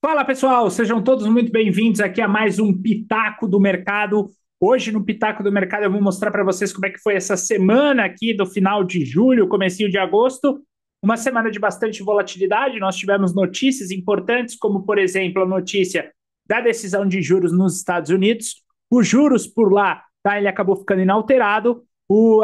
Fala pessoal, sejam todos muito bem-vindos aqui a mais um Pitaco do Mercado. Hoje no Pitaco do Mercado eu vou mostrar para vocês como é que foi essa semana aqui do final de julho, comecinho de agosto. Uma semana de bastante volatilidade, nós tivemos notícias importantes, como por exemplo a notícia da decisão de juros nos Estados Unidos. Os juros por lá, tá, ele acabou ficando inalterado.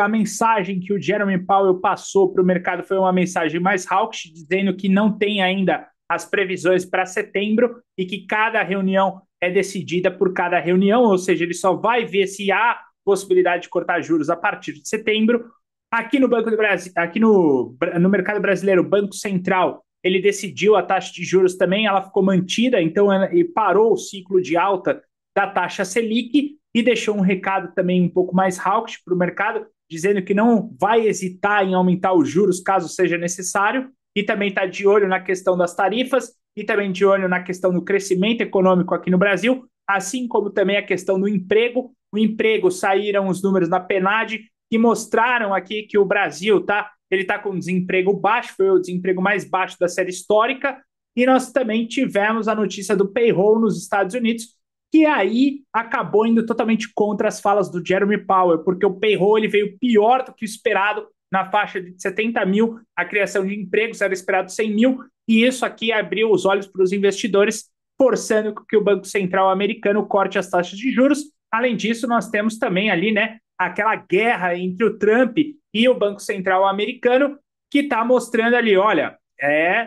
A mensagem que o Jeremy Powell passou para o mercado foi uma mensagem mais hawkish, dizendo que não tem ainda as previsões para setembro e que cada reunião é decidida por cada reunião, ou seja, ele só vai ver se há possibilidade de cortar juros a partir de setembro. Aqui no Banco do Brasil, aqui no mercado brasileiro, o Banco Central, ele decidiu a taxa de juros também, ela ficou mantida, então ele parou o ciclo de alta da taxa Selic e deixou um recado também um pouco mais hawkish para o mercado, dizendo que não vai hesitar em aumentar os juros caso seja necessário, e também está de olho na questão das tarifas e também de olho na questão do crescimento econômico aqui no Brasil, assim como também a questão do emprego. O emprego, saíram os números da PNAD que mostraram aqui que o Brasil ele está com desemprego baixo, foi o desemprego mais baixo da série histórica, e nós também tivemos a notícia do payroll nos Estados Unidos, que aí acabou indo totalmente contra as falas do Jeremy Powell, porque o payroll ele veio pior do que o esperado, na faixa de 70 mil, a criação de empregos era esperado 100 mil, e isso aqui abriu os olhos para os investidores, forçando que o Banco Central americano corte as taxas de juros. Além disso, nós temos também ali, né, aquela guerra entre o Trump e o Banco Central americano, que está mostrando ali, olha,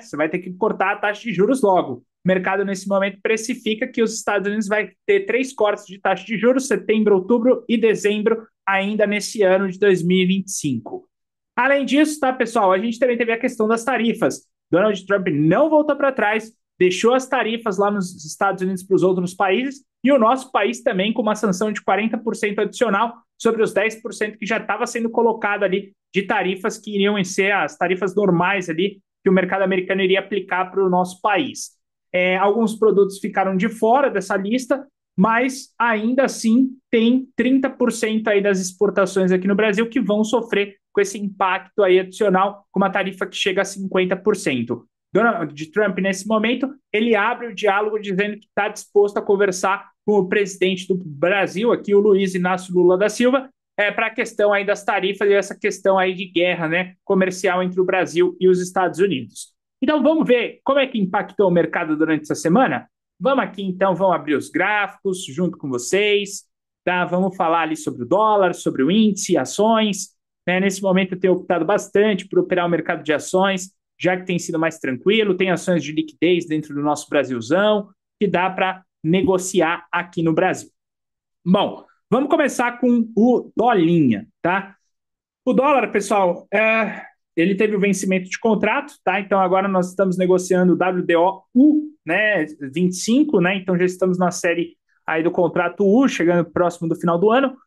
você vai ter que cortar a taxa de juros logo. O mercado, nesse momento, precifica que os Estados Unidos vai ter 3 cortes de taxa de juros, setembro, outubro e dezembro, ainda nesse ano de 2025. Além disso, tá, pessoal, a gente também teve a questão das tarifas. Donald Trump não voltou para trás, deixou as tarifas lá nos Estados Unidos para os outros países e o nosso país também com uma sanção de 40% adicional sobre os 10% que já estava sendo colocado ali de tarifas que iriam ser as tarifas normais ali que o mercado americano iria aplicar para o nosso país. Alguns produtos ficaram de fora dessa lista, mas ainda assim tem 30% aí das exportações aqui no Brasil que vão sofrer com esse impacto aí adicional, com uma tarifa que chega a 50%. Donald Trump, nesse momento, ele abre o diálogo dizendo que está disposto a conversar com o presidente do Brasil, aqui o Luiz Inácio Lula da Silva, para a questão aí das tarifas e essa questão aí de guerra, né, comercial entre o Brasil e os Estados Unidos. Então vamos ver como é que impactou o mercado durante essa semana? Vamos aqui então, vamos abrir os gráficos junto com vocês, tá? Vamos falar ali sobre o dólar, sobre o índice, ações, né? Nesse momento eu tenho optado bastante por operar o mercado de ações, já que tem sido mais tranquilo, tem ações de liquidez dentro do nosso Brasilzão, que dá para negociar aqui no Brasil. Bom, vamos começar com o dolinha, tá? O dólar, pessoal, ele teve o vencimento de contrato, tá? Então agora nós estamos negociando o WDO-U, né, 25, né? Então já estamos na série aí do contrato U, chegando próximo do final do ano.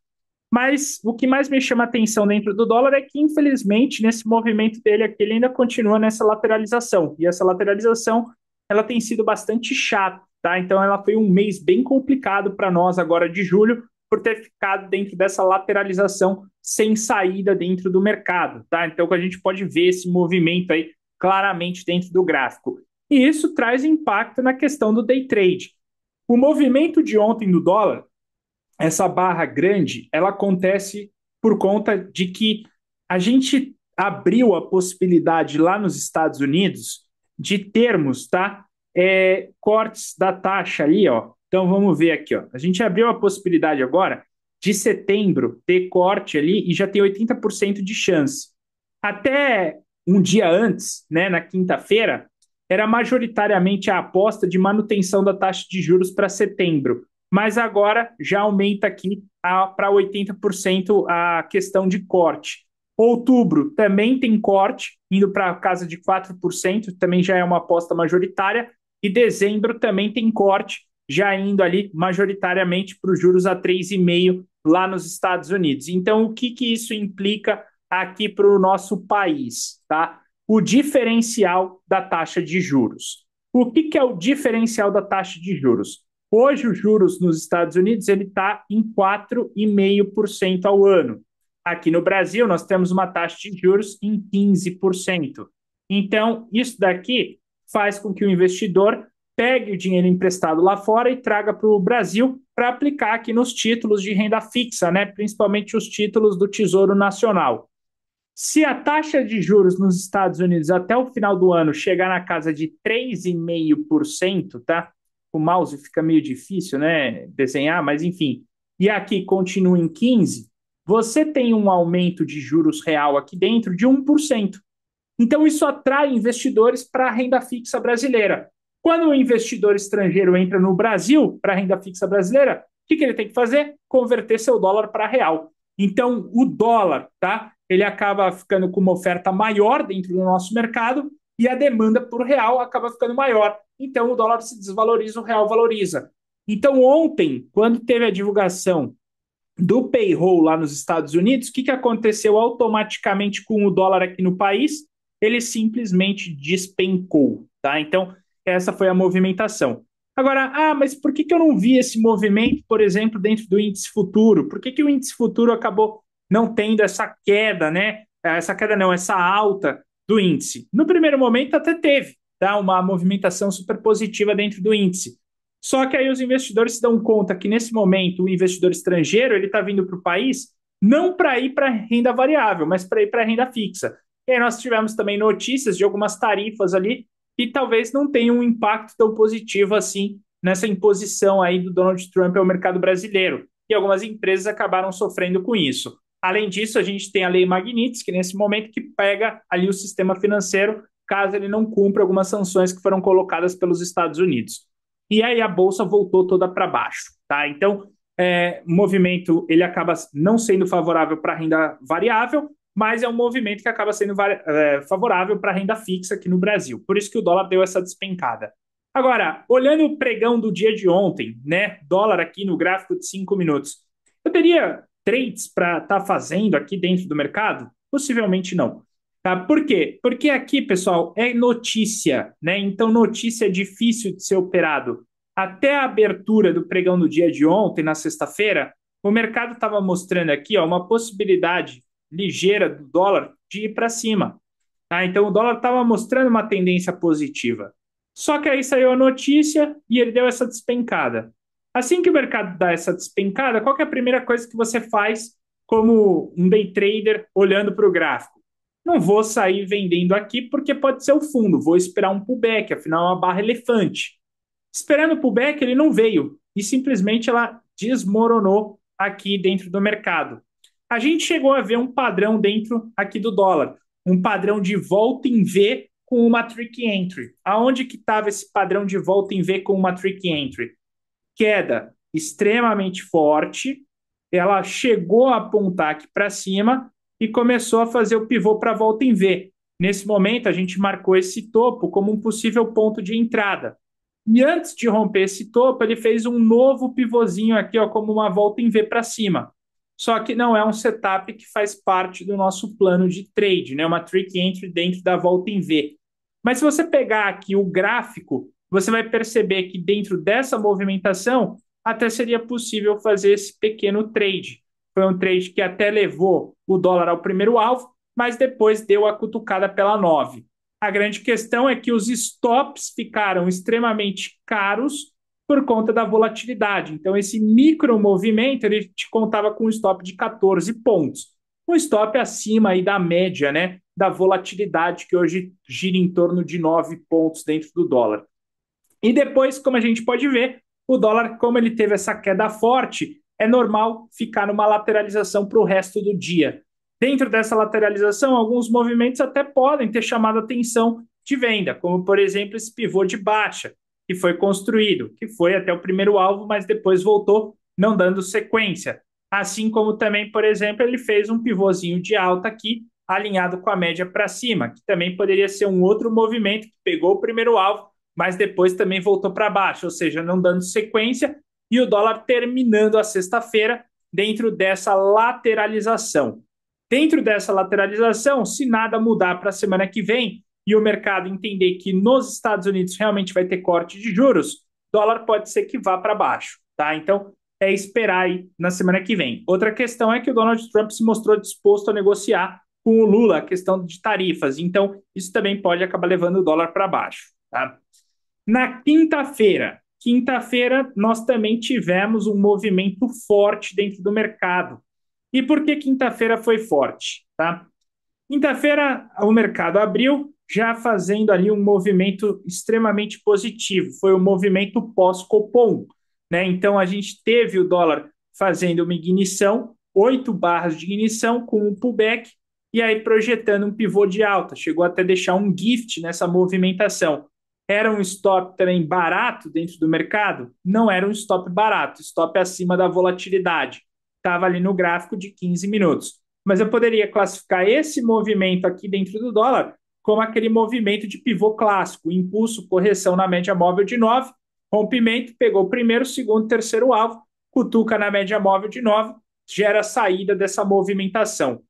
Mas o que mais me chama a atenção dentro do dólar é que, infelizmente, nesse movimento dele aqui, ele ainda continua nessa lateralização. E essa lateralização, ela tem sido bastante chata, tá? Então ela foi um mês bem complicado para nós agora de julho, por ter ficado dentro dessa lateralização sem saída dentro do mercado, tá? Então a gente pode ver esse movimento aí claramente dentro do gráfico. E isso traz impacto na questão do day trade. O movimento de ontem do dólar, essa barra grande, ela acontece por conta de que a gente abriu a possibilidade lá nos Estados Unidos de termos, tá? Cortes da taxa ali, ó. Então vamos ver aqui, ó. A gente abriu a possibilidade agora de setembro ter corte ali e já tem 80% de chance. Até um dia antes, né, na quinta-feira, era majoritariamente a aposta de manutenção da taxa de juros para setembro, mas agora já aumenta aqui para 80% a questão de corte. Outubro também tem corte, indo para casa de 4%, também já é uma aposta majoritária, e dezembro também tem corte, já indo ali majoritariamente para os juros a 3,5% lá nos Estados Unidos. Então, o que, que isso implica aqui para o nosso país, tá? O diferencial da taxa de juros. O que, que é o diferencial da taxa de juros? Hoje, os juros nos Estados Unidos ele está em 4,5% ao ano. Aqui no Brasil, nós temos uma taxa de juros em 15%. Então, isso daqui faz com que o investidor pegue o dinheiro emprestado lá fora e traga para o Brasil para aplicar aqui nos títulos de renda fixa, né? Principalmente os títulos do Tesouro Nacional. Se a taxa de juros nos Estados Unidos até o final do ano chegar na casa de 3,5%, tá? O mouse fica meio difícil, né? Desenhar, mas enfim. E aqui continua em 15%, você tem um aumento de juros real aqui dentro de 1%. Então, isso atrai investidores para a renda fixa brasileira. Quando o investidor estrangeiro entra no Brasil para a renda fixa brasileira, o que ele tem que fazer? Converter seu dólar para real. Então, o dólar, tá? Ele acaba ficando com uma oferta maior dentro do nosso mercado e a demanda por real acaba ficando maior. Então, o dólar se desvaloriza, o real valoriza. Então, ontem, quando teve a divulgação do payroll lá nos Estados Unidos, o que aconteceu automaticamente com o dólar aqui no país? Ele simplesmente despencou, tá? Então, essa foi a movimentação. Agora, mas por que eu não vi esse movimento, por exemplo, dentro do índice futuro? Por que o índice futuro acabou não tendo essa queda, né? Essa queda não, essa alta do índice. No primeiro momento até teve, tá? Uma movimentação super positiva dentro do índice. Só que aí os investidores se dão conta que nesse momento o investidor estrangeiro ele está vindo para o país não para ir para renda variável, mas para ir para renda fixa. E aí nós tivemos também notícias de algumas tarifas ali que talvez não tenham um impacto tão positivo assim nessa imposição aí do Donald Trump ao mercado brasileiro. E algumas empresas acabaram sofrendo com isso. Além disso, a gente tem a Lei Magnitsky, nesse momento, que pega ali o sistema financeiro caso ele não cumpra algumas sanções que foram colocadas pelos Estados Unidos. E aí a bolsa voltou toda para baixo, tá? Então, o movimento ele acaba não sendo favorável para a renda variável, mas é um movimento que acaba sendo favorável para a renda fixa aqui no Brasil. Por isso que o dólar deu essa despencada. Agora, olhando o pregão do dia de ontem, né? Dólar aqui no gráfico de 5 minutos. Eu teria trades para estar fazendo aqui dentro do mercado? Possivelmente não. Tá? Por quê? Porque aqui, pessoal, é notícia, né? Então, notícia é difícil de ser operado. Até a abertura do pregão do dia de ontem, na sexta-feira, o mercado estava mostrando aqui ó, uma possibilidade ligeira do dólar de ir para cima. Tá? Então, o dólar estava mostrando uma tendência positiva. Só que aí saiu a notícia e ele deu essa despencada. Assim que o mercado dá essa despencada, qual que é a primeira coisa que você faz como um day trader olhando para o gráfico? Não vou sair vendendo aqui porque pode ser o fundo, vou esperar um pullback, afinal é uma barra elefante. Esperando o pullback, ele não veio e simplesmente ela desmoronou aqui dentro do mercado. A gente chegou a ver um padrão dentro aqui do dólar, um padrão de volta em V com uma trick entry. Aonde que estava esse padrão de volta em V com uma trick entry? Queda extremamente forte, ela chegou a apontar aqui para cima e começou a fazer o pivô para volta em V. Nesse momento, a gente marcou esse topo como um possível ponto de entrada. E antes de romper esse topo, ele fez um novo pivôzinho aqui, ó, como uma volta em V para cima. Só que não é um setup que faz parte do nosso plano de trade, né? Uma trick entry dentro da volta em V. Mas se você pegar aqui o gráfico, você vai perceber que dentro dessa movimentação até seria possível fazer esse pequeno trade. Foi um trade que até levou o dólar ao primeiro alvo, mas depois deu a cutucada pela 9. A grande questão é que os stops ficaram extremamente caros por conta da volatilidade. Então, esse micro movimento, ele te contava com um stop de 14 pontos. Um stop acima aí da média, né, da volatilidade, que hoje gira em torno de 9 pontos dentro do dólar. E depois, como a gente pode ver, o dólar, como ele teve essa queda forte, é normal ficar numa lateralização para o resto do dia. Dentro dessa lateralização, alguns movimentos até podem ter chamado a atenção de venda, como, por exemplo, esse pivô de baixa, que foi construído, que foi até o primeiro alvo, mas depois voltou não dando sequência. Assim como também, por exemplo, ele fez um pivôzinho de alta aqui, alinhado com a média para cima, que também poderia ser um outro movimento que pegou o primeiro alvo, mas depois também voltou para baixo, ou seja, não dando sequência, e o dólar terminando a sexta-feira dentro dessa lateralização. Dentro dessa lateralização, se nada mudar para a semana que vem e o mercado entender que nos Estados Unidos realmente vai ter corte de juros, dólar pode ser que vá para baixo, tá? Então, é esperar aí na semana que vem. Outra questão é que o Donald Trump se mostrou disposto a negociar com o Lula a questão de tarifas, então isso também pode acabar levando o dólar para baixo, tá? Na quinta-feira, nós também tivemos um movimento forte dentro do mercado. E por que quinta-feira foi forte? Tá? Quinta-feira, o mercado abriu já fazendo ali um movimento extremamente positivo. Foi o movimento pós-Copom. Né? Então, a gente teve o dólar fazendo uma ignição, 8 barras de ignição com um pullback, e aí projetando um pivô de alta. Chegou até deixar um gift nessa movimentação. Era um stop também barato dentro do mercado? Não era um stop barato, stop acima da volatilidade. Estava ali no gráfico de 15 minutos. Mas eu poderia classificar esse movimento aqui dentro do dólar como aquele movimento de pivô clássico, impulso, correção na média móvel de 9, rompimento, pegou o primeiro, segundo, terceiro alvo, cutuca na média móvel de 9, gera a saída dessa movimentação.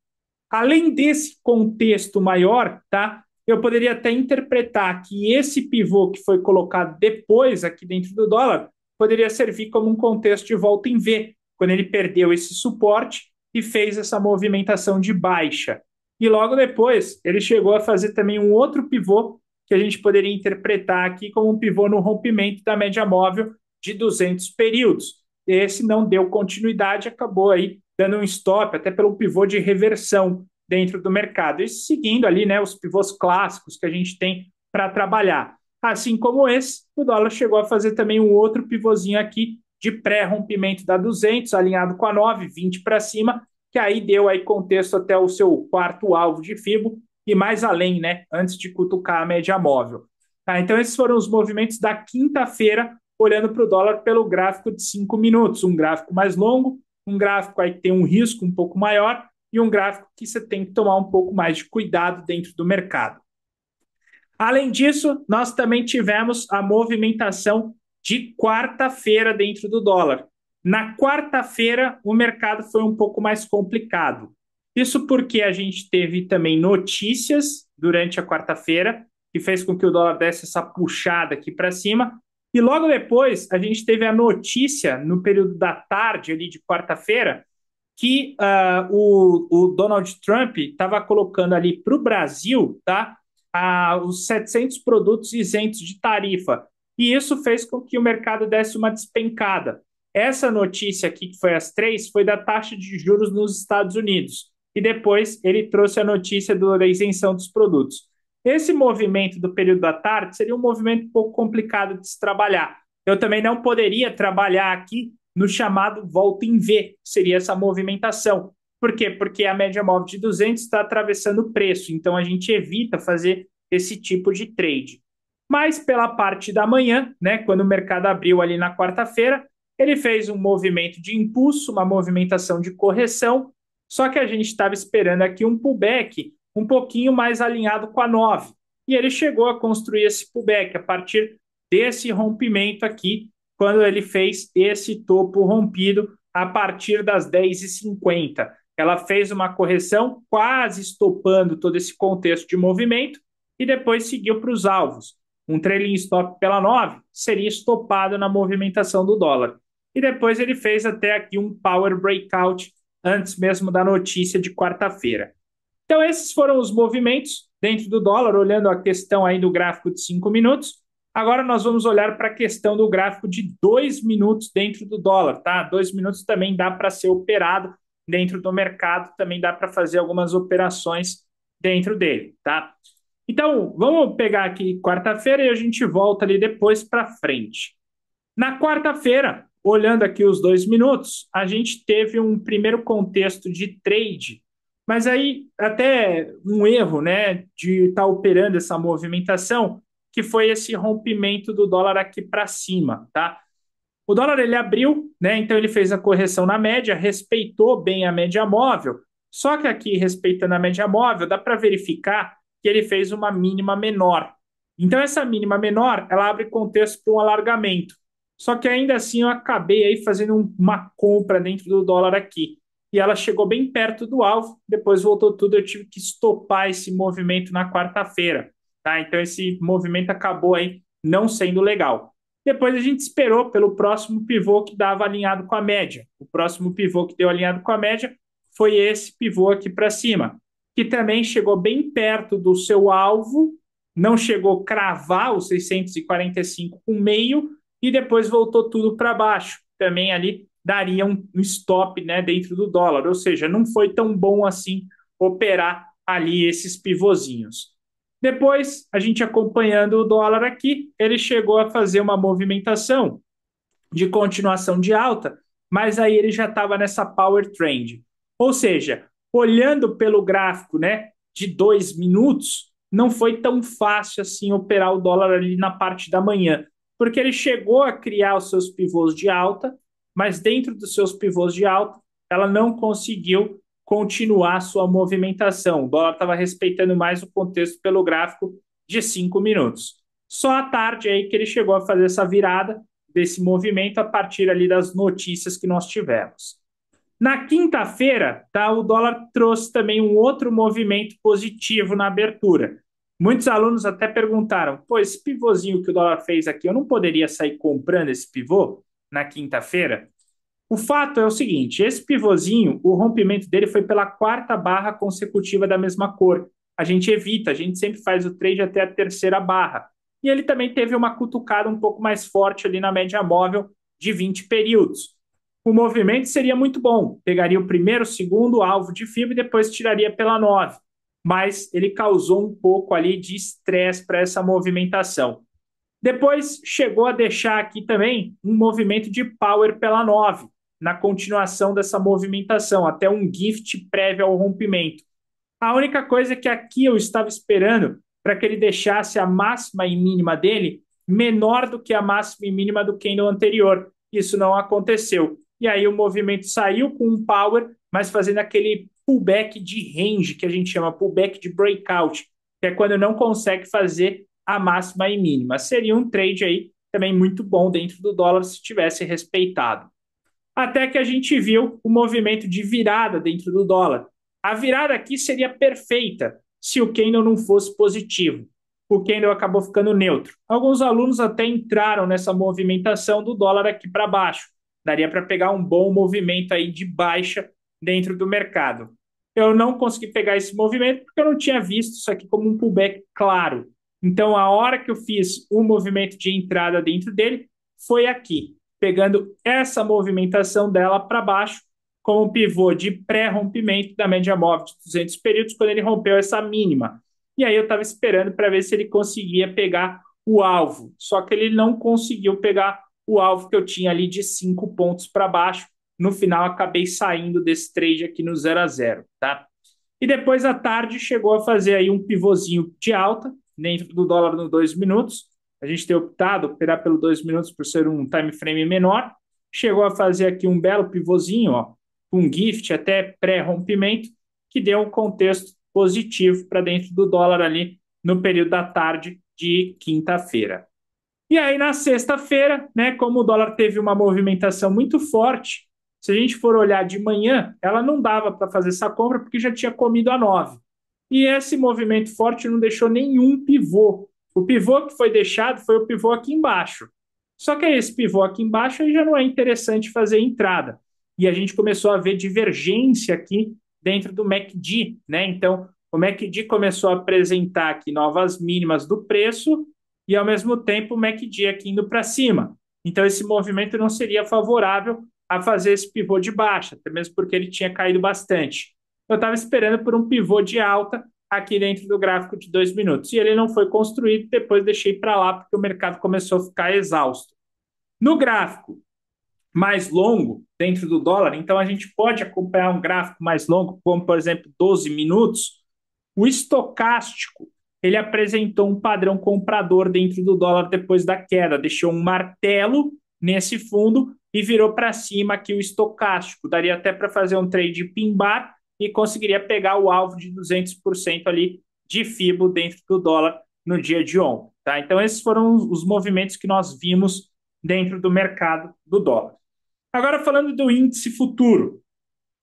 Além desse contexto maior, tá? Eu poderia até interpretar que esse pivô que foi colocado depois aqui dentro do dólar poderia servir como um contexto de volta em V, quando ele perdeu esse suporte e fez essa movimentação de baixa. E logo depois, ele chegou a fazer também um outro pivô que a gente poderia interpretar aqui como um pivô no rompimento da média móvel de 200 períodos. Esse não deu continuidade, acabou aí dando um stop, até pelo pivô de reversão dentro do mercado. E seguindo ali, né, os pivôs clássicos que a gente tem para trabalhar. Assim como esse, o dólar chegou a fazer também um outro pivôzinho aqui de pré-rompimento da 200, alinhado com a 9, 20 para cima, que aí deu aí contexto até o seu quarto alvo de FIBO e mais além, né, antes de cutucar a média móvel. Tá, então esses foram os movimentos da quinta-feira, olhando para o dólar pelo gráfico de 5 minutos, um gráfico mais longo, um gráfico aí que tem um risco um pouco maior e um gráfico que você tem que tomar um pouco mais de cuidado dentro do mercado. Além disso, nós também tivemos a movimentação de quarta-feira dentro do dólar. Na quarta-feira, o mercado foi um pouco mais complicado. Isso porque a gente teve também notícias durante a quarta-feira, que fez com que o dólar desse essa puxada aqui para cima. E logo depois, a gente teve a notícia, no período da tarde ali de quarta-feira, que o Donald Trump estava colocando ali para o Brasil, tá? Os 700 produtos isentos de tarifa. E isso fez com que o mercado desse uma despencada. Essa notícia aqui, que foi às 3, foi da taxa de juros nos Estados Unidos. E depois ele trouxe a notícia da isenção dos produtos. Esse movimento do período da tarde seria um movimento um pouco complicado de se trabalhar. Eu também não poderia trabalhar aqui no chamado volta em V, que seria essa movimentação. Por quê? Porque a média móvel de 200 está atravessando o preço, então a gente evita fazer esse tipo de trade. Mas pela parte da manhã, né, quando o mercado abriu ali na quarta-feira, ele fez um movimento de impulso, uma movimentação de correção, só que a gente estava esperando aqui um pullback um pouquinho mais alinhado com a 9. E ele chegou a construir esse pullback a partir desse rompimento aqui, quando ele fez esse topo rompido a partir das 10h50. Ela fez uma correção, quase estopando todo esse contexto de movimento, e depois seguiu para os alvos. Um trailing stop pela 9 seria estopado na movimentação do dólar. E depois ele fez até aqui um power breakout antes mesmo da notícia de quarta-feira. Então esses foram os movimentos dentro do dólar, olhando a questão aí do gráfico de 5 minutos. Agora nós vamos olhar para a questão do gráfico de 2 minutos dentro do dólar, tá? 2 minutos também dá para ser operado dentro do mercado, também dá para fazer algumas operações dentro dele, tá? Então, vamos pegar aqui quarta-feira e a gente volta ali depois para frente. Na quarta-feira, olhando aqui os 2 minutos, a gente teve um primeiro contexto de trade, mas aí até um erro, né, de estar operando essa movimentação, que foi esse rompimento do dólar aqui para cima, tá? O dólar ele abriu, né? Então ele fez a correção na média, respeitou bem a média móvel. Só que aqui, respeitando a média móvel, dá para verificar que ele fez uma mínima menor. Então essa mínima menor, ela abre contexto para um alargamento. Só que ainda assim eu acabei aí fazendo uma compra dentro do dólar aqui. E ela chegou bem perto do alvo, depois voltou tudo, eu tive que estopar esse movimento na quarta-feira. Tá? Então esse movimento acabou aí não sendo legal. Depois a gente esperou pelo próximo pivô que dava alinhado com a média. O próximo pivô que deu alinhado com a média foi esse pivô aqui para cima, que também chegou bem perto do seu alvo, não chegou a cravar os 645,5 e depois voltou tudo para baixo. Também ali daria um stop, né, dentro do dólar, ou seja, não foi tão bom assim operar ali esses pivôzinhos. Depois, a gente acompanhando o dólar aqui, ele chegou a fazer uma movimentação de continuação de alta, mas aí ele já estava nessa power trend. Ou seja, olhando pelo gráfico, né, de 2 minutos, não foi tão fácil assim operar o dólar ali na parte da manhã, porque ele chegou a criar os seus pivôs de alta, mas dentro dos seus pivôs de alta, ela não conseguiu continuar sua movimentação. O dólar estava respeitando mais o contexto pelo gráfico de 5 minutos. Só à tarde aí que ele chegou a fazer essa virada desse movimento a partir ali das notícias que nós tivemos. Na quinta-feira, tá, o dólar trouxe também um outro movimento positivo na abertura. Muitos alunos até perguntaram: pô, esse pivôzinho que o dólar fez aqui, eu não poderia sair comprando esse pivô na quinta-feira? O fato é o seguinte: esse pivôzinho, o rompimento dele foi pela quarta barra consecutiva da mesma cor. A gente evita, a gente sempre faz o trade até a terceira barra. E ele também teve uma cutucada um pouco mais forte ali na média móvel de 20 períodos. O movimento seria muito bom, pegaria o primeiro, o segundo alvo de FIBA e depois tiraria pela 9. Mas ele causou um pouco ali de estresse para essa movimentação. Depois chegou a deixar aqui também um movimento de power pela 9 na continuação dessa movimentação, até um gift prévio ao rompimento. A única coisa é que aqui eu estava esperando para que ele deixasse a máxima e mínima dele menor do que a máxima e mínima do candle anterior. Isso não aconteceu. E aí o movimento saiu com um power, mas fazendo aquele pullback de range, que a gente chama pullback de breakout, que é quando não consegue fazer a máxima e mínima. Seria um trade aí também muito bom dentro do dólar se tivesse respeitado. Até que a gente viu o movimento de virada dentro do dólar. A virada aqui seria perfeita se o candle não fosse positivo. O candle acabou ficando neutro. Alguns alunos até entraram nessa movimentação do dólar aqui para baixo. Daria para pegar um bom movimento aí de baixa dentro do mercado. Eu não consegui pegar esse movimento porque eu não tinha visto isso aqui como um pullback claro. Então, a hora que eu fiz o movimento de entrada dentro dele foi aqui, pegando essa movimentação dela para baixo como pivô de pré-rompimento da média móvel de 200 períodos, quando ele rompeu essa mínima. E aí eu estava esperando para ver se ele conseguia pegar o alvo, só que ele não conseguiu pegar o alvo que eu tinha ali de 5 pontos para baixo. No final, acabei saindo desse trade aqui no 0 a 0, tá? E depois, à tarde, chegou a fazer aí um pivôzinho de alta, dentro do dólar nos 2 minutos. A gente tem optado operar pelo 2 minutos por ser um time frame menor. Chegou a fazer aqui um belo pivôzinho, ó, um gift até pré-rompimento, que deu um contexto positivo para dentro do dólar ali no período da tarde de quinta-feira. E aí, na sexta-feira, né, como o dólar teve uma movimentação muito forte, se a gente for olhar de manhã, ela não dava para fazer essa compra porque já tinha comido a 9. E esse movimento forte não deixou nenhum pivô. O pivô que foi deixado foi o pivô aqui embaixo. Só que esse pivô aqui embaixo aí já não é interessante fazer entrada. E a gente começou a ver divergência aqui dentro do MACD, né? Então, o MACD começou a apresentar aqui novas mínimas do preço e, ao mesmo tempo, o MACD aqui indo para cima. Então, esse movimento não seria favorável a fazer esse pivô de baixa, até mesmo porque ele tinha caído bastante. Eu estava esperando por um pivô de alta aqui dentro do gráfico de 2 minutos. E ele não foi construído, depois deixei para lá, porque o mercado começou a ficar exausto. No gráfico mais longo, dentro do dólar, então a gente pode acompanhar um gráfico mais longo, como, por exemplo, 12 minutos. O estocástico, ele apresentou um padrão comprador dentro do dólar depois da queda, deixou um martelo nesse fundo e virou para cima aqui o estocástico. Daria até para fazer um trade pin-bar e conseguiria pegar o alvo de 200% ali de FIBO dentro do dólar no dia de ontem. Tá? Então, esses foram os movimentos que nós vimos dentro do mercado do dólar. Agora, falando do índice futuro.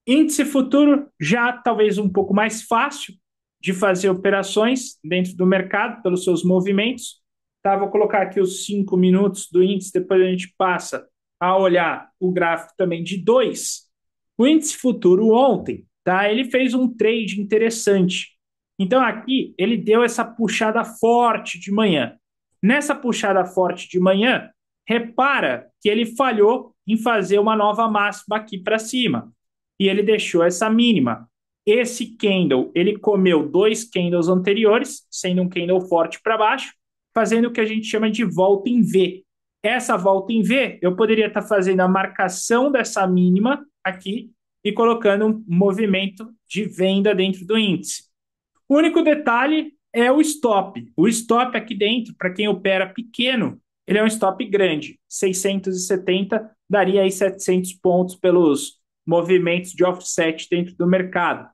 Índice futuro já talvez um pouco mais fácil de fazer operações dentro do mercado pelos seus movimentos. Tá, vou colocar aqui os 5 minutos do índice, depois a gente passa a olhar o gráfico também de 2. O índice futuro ontem, tá, ele fez um trade interessante. Então aqui ele deu essa puxada forte de manhã. Nessa puxada forte de manhã, repara que ele falhou em fazer uma nova máxima aqui para cima. E ele deixou essa mínima. Esse candle, ele comeu dois candles anteriores, sendo um candle forte para baixo, fazendo o que a gente chama de volta em V. Essa volta em V, eu poderia estar fazendo a marcação dessa mínima aqui e colocando um movimento de venda dentro do índice. O único detalhe é o stop. O stop aqui dentro, para quem opera pequeno, ele é um stop grande. 670 daria aí 700 pontos pelos movimentos de offset dentro do mercado.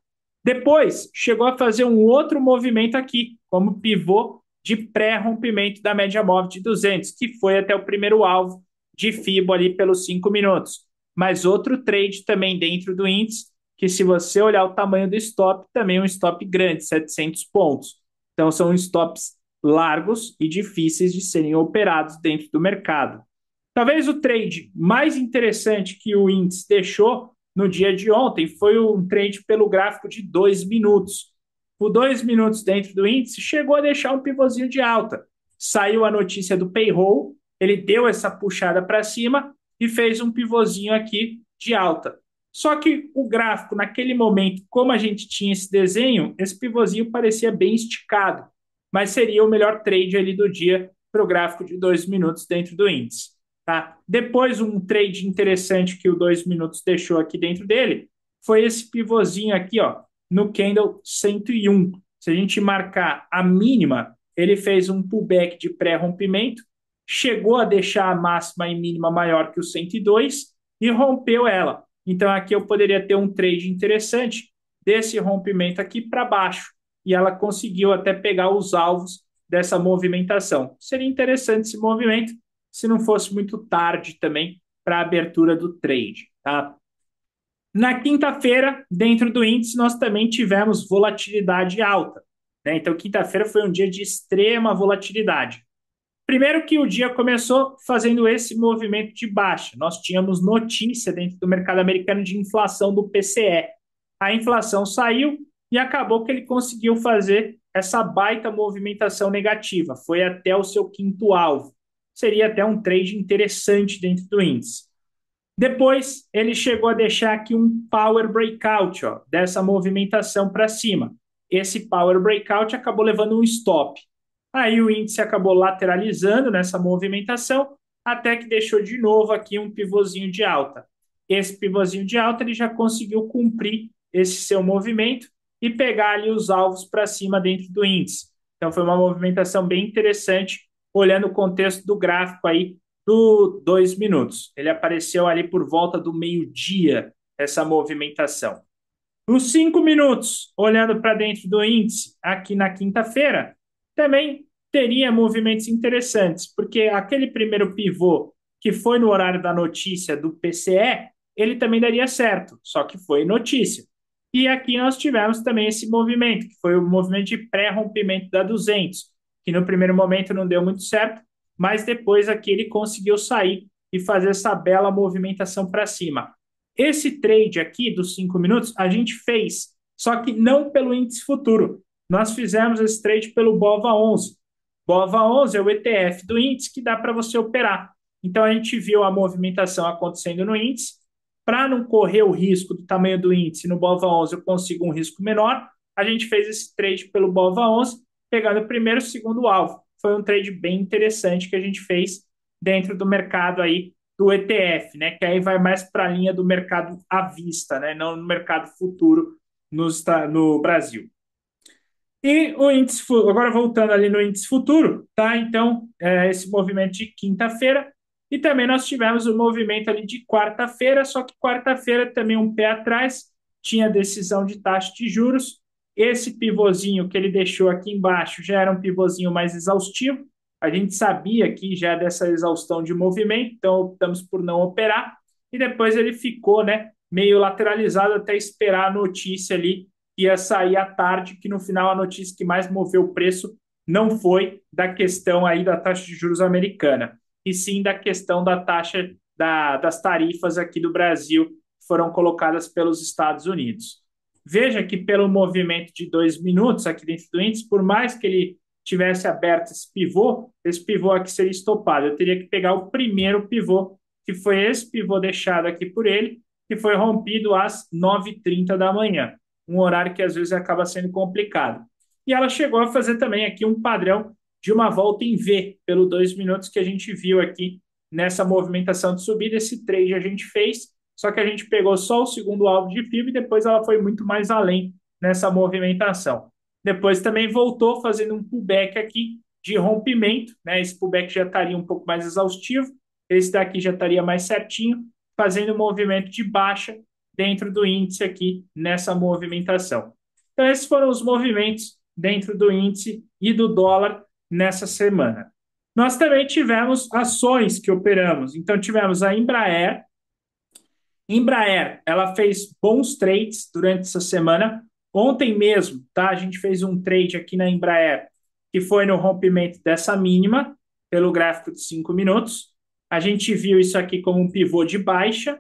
Depois, chegou a fazer um outro movimento aqui, como pivô de pré-rompimento da média móvel de 200, que foi até o primeiro alvo de FIBO ali pelos 5 minutos. Mas outro trade também dentro do índice, que se você olhar o tamanho do stop, também é um stop grande, 700 pontos. Então são stops largos e difíceis de serem operados dentro do mercado. Talvez o trade mais interessante que o índice deixou no dia de ontem foi um trade pelo gráfico de 2 minutos. O 2 minutos dentro do índice chegou a deixar um pivôzinho de alta. Saiu a notícia do payroll, ele deu essa puxada para cima e fez um pivôzinho aqui de alta. Só que o gráfico, naquele momento, como a gente tinha esse desenho, esse pivôzinho parecia bem esticado, mas seria o melhor trade ali do dia para o gráfico de 2 minutos dentro do índice. Tá? Depois, um trade interessante que o 2 minutos deixou aqui dentro dele foi esse pivôzinho aqui, ó, no candle 101. Se a gente marcar a mínima, ele fez um pullback de pré-rompimento, chegou a deixar a máxima e mínima maior que o 102 e rompeu ela. Então aqui eu poderia ter um trade interessante desse rompimento aqui para baixo. E ela conseguiu até pegar os alvos dessa movimentação. Seria interessante esse movimento se não fosse muito tarde também para a abertura do trade. Tá? Na quinta-feira, dentro do índice, nós também tivemos volatilidade alta. Né? Então, quinta-feira foi um dia de extrema volatilidade. Primeiro que o dia começou fazendo esse movimento de baixa. Nós tínhamos notícia dentro do mercado americano de inflação do PCE. A inflação saiu e acabou que ele conseguiu fazer essa baita movimentação negativa. Foi até o seu quinto alvo. Seria até um trade interessante dentro do índice. Depois, ele chegou a deixar aqui um power breakout, ó, dessa movimentação para cima. Esse power breakout acabou levando um stop. Aí o índice acabou lateralizando nessa movimentação, até que deixou de novo aqui um pivôzinho de alta. Esse pivôzinho de alta ele já conseguiu cumprir esse seu movimento e pegar ali os alvos para cima dentro do índice. Então foi uma movimentação bem interessante, olhando o contexto do gráfico aí do 2 minutos. Ele apareceu ali por volta do meio-dia, essa movimentação. Nos 5 minutos, olhando para dentro do índice, aqui na quinta-feira, também teria movimentos interessantes, porque aquele primeiro pivô que foi no horário da notícia do PCE, ele também daria certo, só que foi notícia. E aqui nós tivemos também esse movimento, que foi o movimento de pré-rompimento da 200, que no primeiro momento não deu muito certo, mas depois aqui ele conseguiu sair e fazer essa bela movimentação para cima. Esse trade aqui dos 5 minutos a gente fez, só que não pelo índice futuro. Nós fizemos esse trade pelo BOVA11. BOVA11 é o ETF do índice que dá para você operar. Então a gente viu a movimentação acontecendo no índice. Para não correr o risco do tamanho do índice no BOVA11, eu consigo um risco menor. A gente fez esse trade pelo BOVA11, pegando o primeiro e o segundo alvo. Foi um trade bem interessante que a gente fez dentro do mercado aí do ETF, né? Que aí vai mais para a linha do mercado à vista, né? Não no mercado futuro no Brasil. E o índice, agora voltando ali no índice futuro, tá? Então, esse movimento de quinta-feira. E também nós tivemos o movimento ali de quarta-feira, só que quarta-feira também um pé atrás, tinha decisão de taxa de juros. Esse pivôzinho que ele deixou aqui embaixo já era um pivôzinho mais exaustivo. A gente sabia aqui já dessa exaustão de movimento, então optamos por não operar. E depois ele ficou, né, meio lateralizado até esperar a notícia ali ia sair à tarde, que no final a notícia que mais moveu o preço não foi da questão aí da taxa de juros americana, e sim da questão da taxa das tarifas aqui do Brasil que foram colocadas pelos Estados Unidos. Veja que pelo movimento de 2 minutos aqui dentro do índice, por mais que ele tivesse aberto esse pivô aqui seria estopado. Eu teria que pegar o primeiro pivô, que foi esse pivô deixado aqui por ele, que foi rompido às 9h30 da manhã, um horário que às vezes acaba sendo complicado. E ela chegou a fazer também aqui um padrão de uma volta em V, pelo 2 minutos que a gente viu aqui nessa movimentação de subida. Esse trade a gente fez, só que a gente pegou só o segundo alvo de FIB e depois ela foi muito mais além nessa movimentação. Depois também voltou fazendo um pullback aqui de rompimento, né? Esse pullback já estaria um pouco mais exaustivo, esse daqui já estaria mais certinho, fazendo um movimento de baixa dentro do índice aqui nessa movimentação. Então, esses foram os movimentos dentro do índice e do dólar nessa semana. Nós também tivemos ações que operamos. Então, tivemos a Embraer. Embraer, ela fez bons trades durante essa semana. Ontem mesmo, tá? A gente fez um trade aqui na Embraer, que foi no rompimento dessa mínima, pelo gráfico de 5 minutos. A gente viu isso aqui como um pivô de baixa.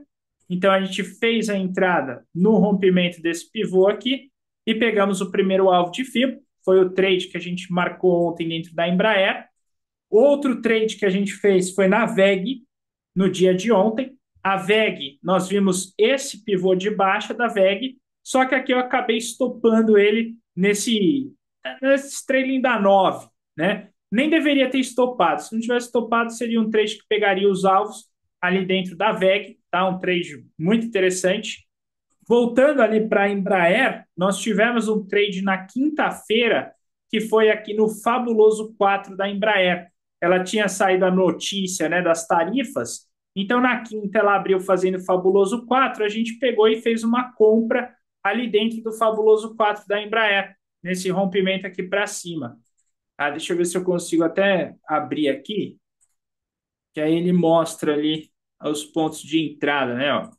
Então, a gente fez a entrada no rompimento desse pivô aqui e pegamos o primeiro alvo de FIBO. Foi o trade que a gente marcou ontem dentro da Embraer. Outro trade que a gente fez foi na VEG, no dia de ontem. A VEG, nós vimos esse pivô de baixa da VEG, só que aqui eu acabei estopando ele nesse trailing da 9, né? Nem deveria ter estopado. Se não tivesse estopado, seria um trade que pegaria os alvos ali dentro da VEG, tá? Um trade muito interessante. Voltando ali para a Embraer, nós tivemos um trade na quinta-feira, que foi aqui no Fabuloso 4 da Embraer. Ela tinha saído a notícia, né, das tarifas, então na quinta ela abriu fazendo Fabuloso 4, a gente pegou e fez uma compra ali dentro do Fabuloso 4 da Embraer, nesse rompimento aqui para cima. Deixa eu ver se eu consigo até abrir aqui, que aí ele mostra ali os pontos de entrada, né? Ó.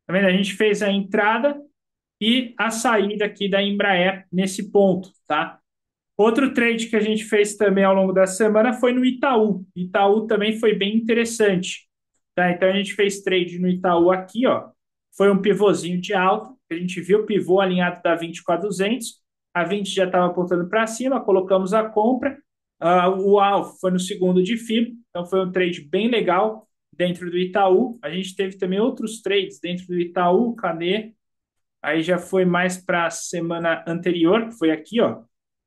Tá vendo? A gente fez a entrada e a saída aqui da Embraer nesse ponto, tá? Outro trade que a gente fez também ao longo da semana foi no Itaú. Itaú também foi bem interessante, tá? Então a gente fez trade no Itaú aqui, ó. Foi um pivôzinho de alta. A gente viu o pivô alinhado da 20 com a 200. A 20 já estava apontando para cima, colocamos a compra. O alvo foi no segundo de FIBO, então foi um trade bem legal dentro do Itaú. A gente teve também outros trades dentro do Itaú, cadê? Aí já foi mais para a semana anterior, que foi aqui, ó.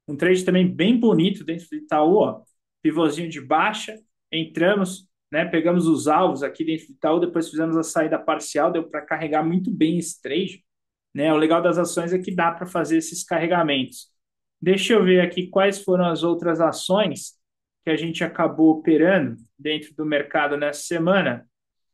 Um trade também bem bonito dentro do Itaú, ó. Pivôzinho de baixa, entramos, né? Pegamos os alvos aqui dentro do Itaú, depois fizemos a saída parcial, deu para carregar muito bem esse trade, né? O legal das ações é que dá para fazer esses carregamentos. Deixa eu ver aqui quais foram as outras ações que a gente acabou operando dentro do mercado nessa semana.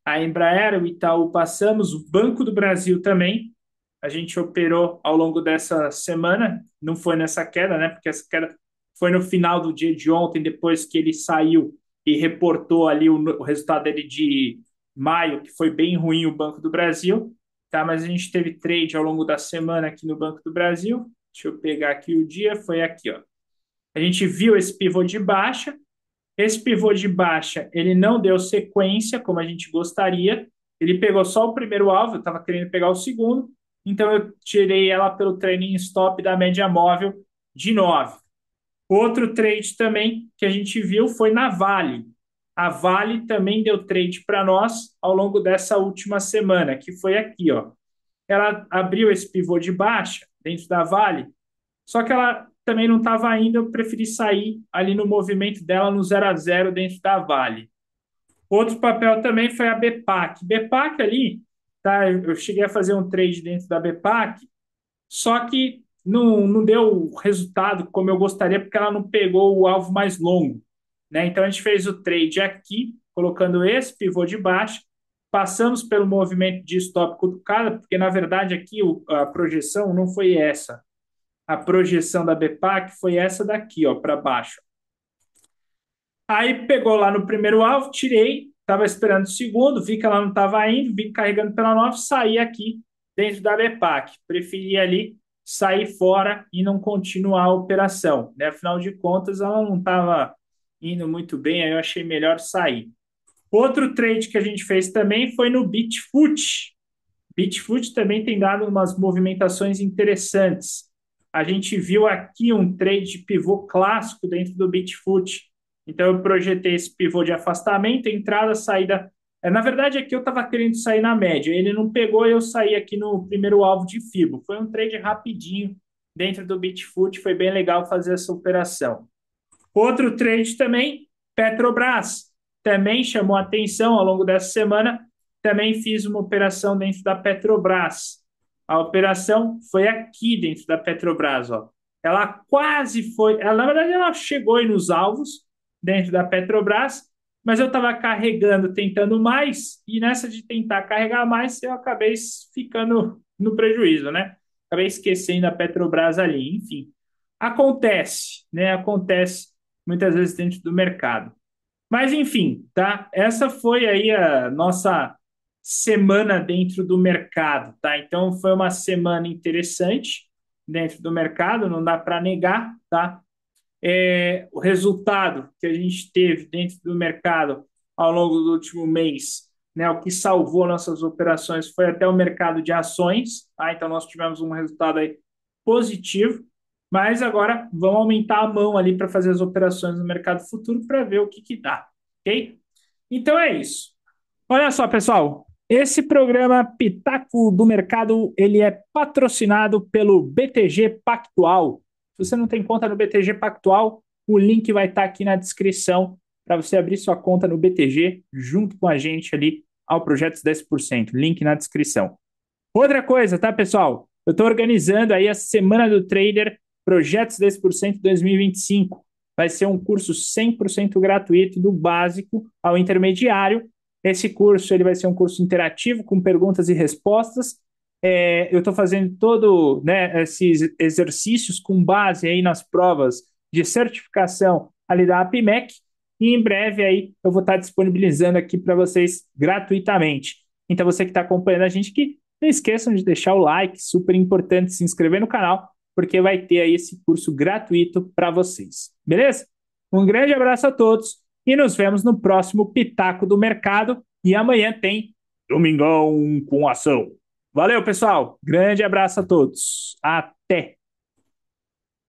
A Embraer, o Itaú passamos, o Banco do Brasil também, a gente operou ao longo dessa semana, não foi nessa queda, né? Porque essa queda foi no final do dia de ontem, depois que ele saiu e reportou ali o resultado dele de maio, que foi bem ruim o Banco do Brasil, tá? Mas a gente teve trade ao longo da semana aqui no Banco do Brasil. Deixa eu pegar aqui o dia, foi aqui, ó. A gente viu esse pivô de baixa. Esse pivô de baixa, ele não deu sequência como a gente gostaria. Ele pegou só o primeiro alvo, eu estava querendo pegar o segundo, então eu tirei ela pelo trailing stop da média móvel de 9. Outro trade também que a gente viu foi na Vale. A Vale também deu trade para nós ao longo dessa última semana, que foi aqui, ó. Ela abriu esse pivô de baixa dentro da Vale, só que ela também não estava ainda, eu preferi sair ali no movimento dela no 0 a 0 dentro da Vale. Outro papel também foi a BPAC. BPAC ali, tá? Eu cheguei a fazer um trade dentro da BPAC, só que não deu resultado como eu gostaria, porque ela não pegou o alvo mais longo, né? Então a gente fez o trade aqui, colocando esse pivô de baixo, passamos pelo movimento de stop cutucada, porque na verdade aqui a projeção não foi essa. A projeção da BPAC foi essa daqui, ó, para baixo. Aí pegou lá no primeiro alvo, tirei, estava esperando o segundo, vi que ela não estava indo, vi carregando pela 9, saí aqui dentro da BPAC. Preferi ali sair fora e não continuar a operação, né? Afinal de contas, ela não estava indo muito bem, aí eu achei melhor sair. Outro trade que a gente fez também foi no Bitfoot. Bitfoot também tem dado umas movimentações interessantes. A gente viu aqui um trade pivô clássico dentro do Bitfoot. Então eu projetei esse pivô de afastamento, entrada, saída. Na verdade, aqui eu estava querendo sair na média. Ele não pegou e eu saí aqui no primeiro alvo de FIBO. Foi um trade rapidinho dentro do Bitfoot. Foi bem legal fazer essa operação. Outro trade também, Petrobras. Também chamou atenção ao longo dessa semana. Também fiz uma operação dentro da Petrobras. A operação foi aqui dentro da Petrobras. Ó. Ela quase foi. Na verdade, ela chegou aí nos alvos dentro da Petrobras, mas eu estava carregando, tentando mais, e nessa de tentar carregar mais, eu acabei ficando no prejuízo, né? Acabei esquecendo a Petrobras ali. Enfim, acontece, né? Acontece muitas vezes dentro do mercado. Mas, enfim, tá? Essa foi aí a nossa semana dentro do mercado, tá? Então, foi uma semana interessante dentro do mercado, não dá para negar, tá? O resultado que a gente teve dentro do mercado ao longo do último mês, né? O que salvou nossas operações foi até o mercado de ações, tá? Então, nós tivemos um resultado aí positivo, mas agora vamos aumentar a mão ali para fazer as operações no mercado futuro para ver o que que dá, ok? Então é isso. Olha só, pessoal, esse programa Pitaco do Mercado, ele é patrocinado pelo BTG Pactual. Se você não tem conta no BTG Pactual, o link vai estar aqui na descrição para você abrir sua conta no BTG junto com a gente ali ao Projetos 10%. Link na descrição. Outra coisa, tá, pessoal? Eu estou organizando aí a Semana do Trader Projetos 10% 2025. Vai ser um curso 100% gratuito, do básico ao intermediário. Esse curso ele vai ser um curso interativo, com perguntas e respostas. Eu estou fazendo todo, né, esses exercícios com base aí nas provas de certificação ali da APMEC. E em breve aí eu vou estar disponibilizando aqui para vocês gratuitamente. Então, você que está acompanhando a gente aqui, não esqueçam de deixar o like, super importante, se inscrever no canal, porque vai ter aí esse curso gratuito para vocês. Beleza? Um grande abraço a todos e nos vemos no próximo Pitaco do Mercado. E amanhã tem Domingão com ação. Valeu, pessoal. Grande abraço a todos. Até!